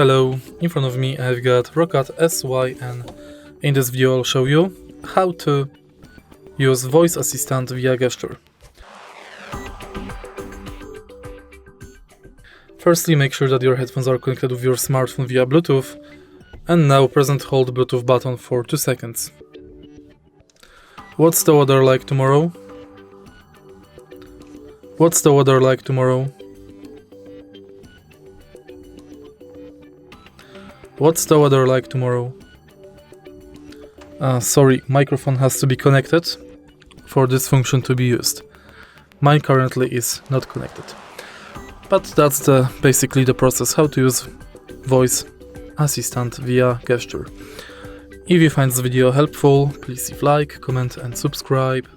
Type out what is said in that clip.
Hello, in front of me I've got Roccat SYN. In this video I'll show you how to use voice assistant via gesture. Firstly, make sure that your headphones are connected with your smartphone via Bluetooth, and now press and hold Bluetooth button for 2 seconds. What's the weather like tomorrow? What's the weather like tomorrow? What's the weather like tomorrow? Sorry, microphone has to be connected for this function to be used. Mine currently is not connected. But that's basically the process, how to use voice assistant via gesture. If you find this video helpful, please leave like, comment and subscribe.